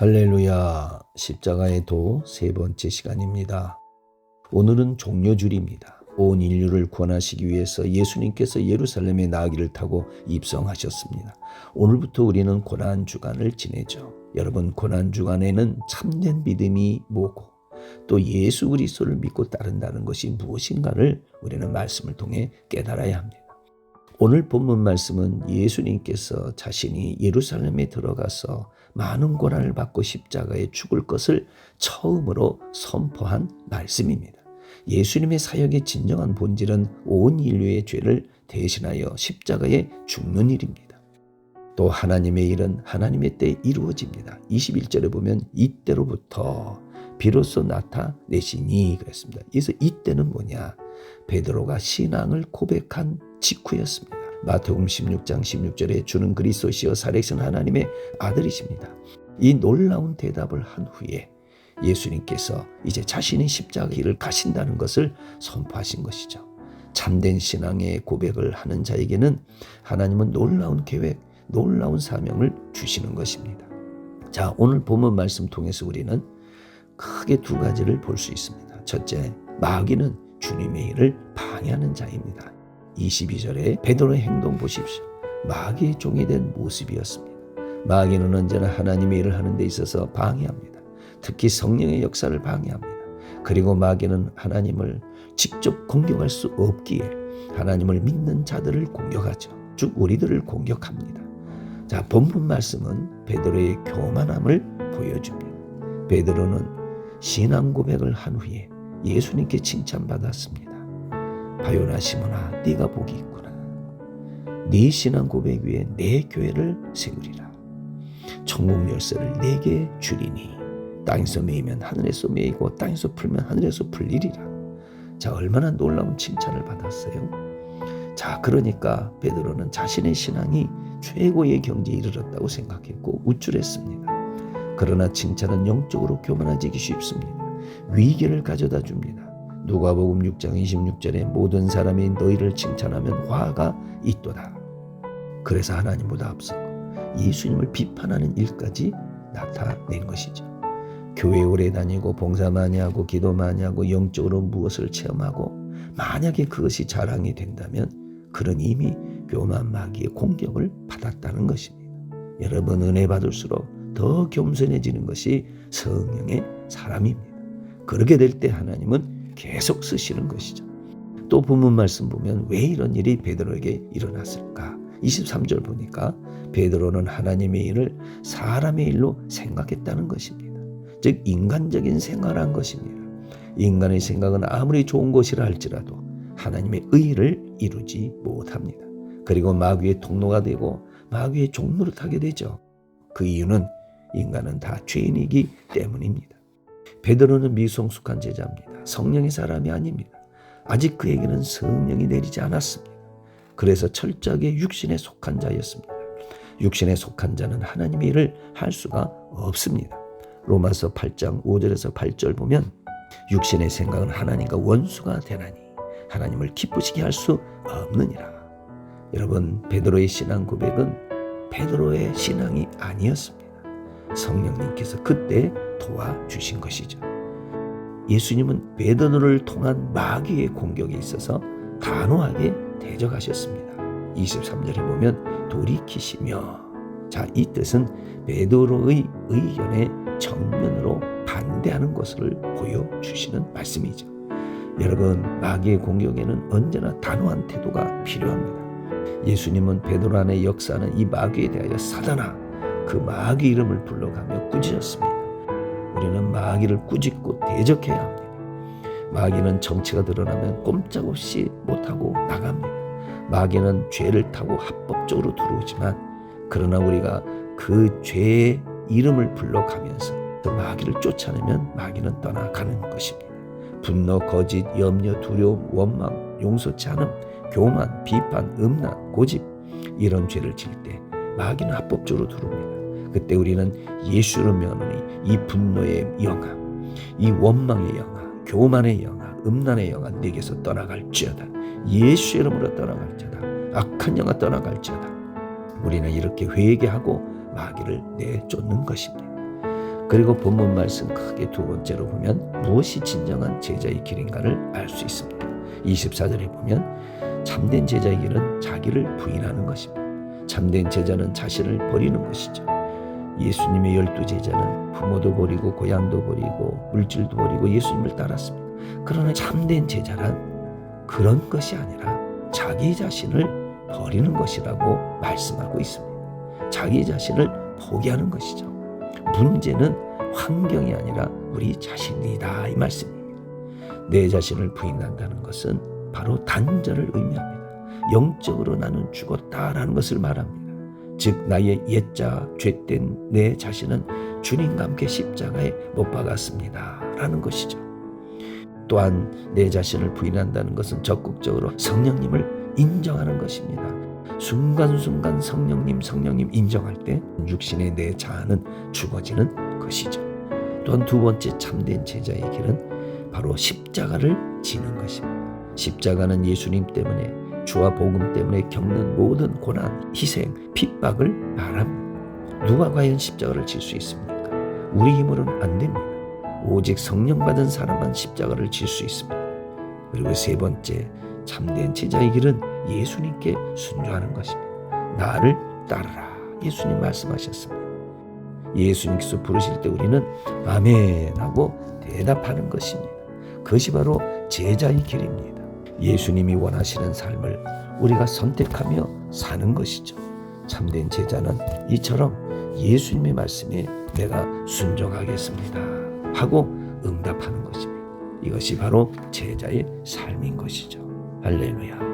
할렐루야. 십자가의 도 세 번째 시간입니다. 오늘은 종려주일입니다. 온 인류를 구원하시기 위해서 예수님께서 예루살렘에 나귀를 타고 입성하셨습니다. 오늘부터 우리는 고난주간을 지내죠. 여러분, 고난주간에는 참된 믿음이 뭐고 또 예수 그리스도를 믿고 따른다는 것이 무엇인가를 우리는 말씀을 통해 깨달아야 합니다. 오늘 본문 말씀은 예수님께서 자신이 예루살렘에 들어가서 많은 고난을 받고 십자가에 죽을 것을 처음으로 선포한 말씀입니다. 예수님의 사역의 진정한 본질은 온 인류의 죄를 대신하여 십자가에 죽는 일입니다. 또 하나님의 일은 하나님의 때에 이루어집니다. 21절에 보면 이때로부터 비로소 나타내시니 그랬습니다. 그래서 이때는 뭐냐? 베드로가 신앙을 고백한 직후였습니다. 마태복음 16장 16절에 주는 그리스도시여 살아계신 하나님의 아들이십니다. 이 놀라운 대답을 한 후에 예수님께서 이제 자신의 십자가 길을 가신다는 것을 선포하신 것이죠. 참된 신앙의 고백을 하는 자에게는 하나님은 놀라운 계획, 놀라운 사명을 주시는 것입니다. 자, 오늘 본문 말씀 통해서 우리는 크게 두 가지를 볼 수 있습니다. 첫째, 마귀는 주님의 일을 방해하는 자입니다. 22절에 베드로의 행동 보십시오. 마귀의 종이 된 모습이었습니다. 마귀는 언제나 하나님의 일을 하는 데 있어서 방해합니다. 특히 성령의 역사를 방해합니다. 그리고 마귀는 하나님을 직접 공격할 수 없기에 하나님을 믿는 자들을 공격하죠. 즉 우리들을 공격합니다. 자, 본문 말씀은 베드로의 교만함을 보여줍니다. 베드로는 신앙 고백을 한 후에 예수님께 칭찬받았습니다. 바요나 시몬아, 네가 복이 있구나. 네 신앙 고백 위에 내 교회를 세우리라. 천국 열쇠를 네게 주리니 땅에서 매이면 하늘에서 매이고 땅에서 풀면 하늘에서 풀리리라. 자, 얼마나 놀라운 칭찬을 받았어요. 자, 그러니까 베드로는 자신의 신앙이 최고의 경지에 이르렀다고 생각했고 우쭐했습니다. 그러나 칭찬은 영적으로 교만해지기 쉽습니다. 위기를 가져다 줍니다. 누가복음 6장 26절에 모든 사람이 너희를 칭찬하면 화가 있도다. 그래서 하나님보다 앞서고 예수님을 비판하는 일까지 나타낸 것이죠. 교회 오래 다니고 봉사 많이 하고 기도 많이 하고 영적으로 무엇을 체험하고 만약에 그것이 자랑이 된다면 그는 이미 교만 마귀의 공격을 받았다는 것입니다. 여러분, 은혜 받을수록 더 겸손해지는 것이 성령의 사람입니다. 그렇게 될 때 하나님은 계속 쓰시는 것이죠. 또 본문 말씀 보면 왜 이런 일이 베드로에게 일어났을까? 23절 보니까 베드로는 하나님의 일을 사람의 일로 생각했다는 것입니다. 즉 인간적인 생활한 것입니다. 인간의 생각은 아무리 좋은 것이라 할지라도 하나님의 의를 이루지 못합니다. 그리고 마귀의 통로가 되고 마귀의 종노릇하게 되죠. 그 이유는 인간은 다 죄인이기 때문입니다. 베드로는 미성숙한 제자입니다. 성령의 사람이 아닙니다. 아직 그에게는 성령이 내리지 않았습니다. 그래서 철저하게 육신에 속한 자였습니다. 육신에 속한 자는 하나님의 일을 할 수가 없습니다. 로마서 8장 5절에서 8절 보면 육신의 생각은 하나님과 원수가 되나니 하나님을 기쁘시게 할 수 없느니라. 여러분, 베드로의 신앙 고백은 베드로의 신앙이 아니었습니다. 성령님께서 그때 도와주신 것이죠. 예수님은 베드로를 통한 마귀의 공격에 있어서 단호하게 대적하셨습니다. 23절에 보면 돌이키시며, 자, 이 뜻은 베드로의 의견에 정면으로 반대하는 것을 보여주시는 말씀이죠. 여러분, 마귀의 공격에는 언제나 단호한 태도가 필요합니다. 예수님은 베드로 안에 역사하는 이 마귀에 대하여 사단아, 그 마귀 이름을 불러가며 꾸짖었습니다. 우리는 마귀를 꾸짖고 대적해야 합니다. 마귀는 정체가 드러나면 꼼짝없이 못하고 나갑니다. 마귀는 죄를 타고 합법적으로 들어오지만 그러나 우리가 그 죄의 이름을 불러가면서 마귀를 쫓아내면 마귀는 떠나가는 것입니다. 분노, 거짓, 염려, 두려움, 원망, 용서치 않음, 교만, 비판, 음란, 고집, 이런 죄를 질 때 마귀는 합법적으로 들어옵니다. 그때 우리는 예수를 면하니 이 분노의 영아, 이 원망의 영아, 교만의 영아, 음란의 영아 내게서 떠나갈지어다. 예수 이름으로 떠나갈지어다. 악한 영아 떠나갈지어다. 우리는 이렇게 회개하고 마귀를 내쫓는 것입니다. 그리고 본문 말씀 크게 두 번째로 보면 무엇이 진정한 제자의 길인가를 알 수 있습니다. 24절에 보면 참된 제자의 길은 자기를 부인하는 것입니다. 참된 제자는 자신을 버리는 것이죠. 예수님의 12제자는 부모도 버리고 고향도 버리고 물질도 버리고 예수님을 따랐습니다. 그러나 참된 제자란 그런 것이 아니라 자기 자신을 버리는 것이라고 말씀하고 있습니다. 자기 자신을 포기하는 것이죠. 문제는 환경이 아니라 우리 자신이다, 이 말씀입니다. 내 자신을 부인한다는 것은 바로 단절을 의미합니다. 영적으로 나는 죽었다라는 것을 말합니다. 즉 나의 옛자 죄된 내 자신은 주님과 함께 십자가에 못 박았습니다 라는 것이죠. 또한 내 자신을 부인한다는 것은 적극적으로 성령님을 인정하는 것입니다. 순간순간 성령님 인정할 때 육신의 내 자아는 죽어지는 것이죠. 또한 두 번째 참된 제자의 길은 바로 십자가를 지는 것입니다. 십자가는 예수님 때문에, 주와 복음 때문에 겪는 모든 고난, 희생, 핍박을 말합니다. 누가 과연 십자가를 질 수 있습니까? 우리 힘으로는 안 됩니다. 오직 성령 받은 사람만 십자가를 질 수 있습니다. 그리고 세 번째 참된 제자의 길은 예수님께 순종하는 것입니다. 나를 따르라, 예수님 말씀하셨습니다. 예수님께서 부르실 때 우리는 아멘 하고 대답하는 것입니다. 그것이 바로 제자의 길입니다. 예수님이 원하시는 삶을 우리가 선택하며 사는 것이죠. 참된 제자는 이처럼 예수님의 말씀에 내가 순종하겠습니다 하고 응답하는 것입니다. 이것이 바로 제자의 삶인 것이죠. 할렐루야.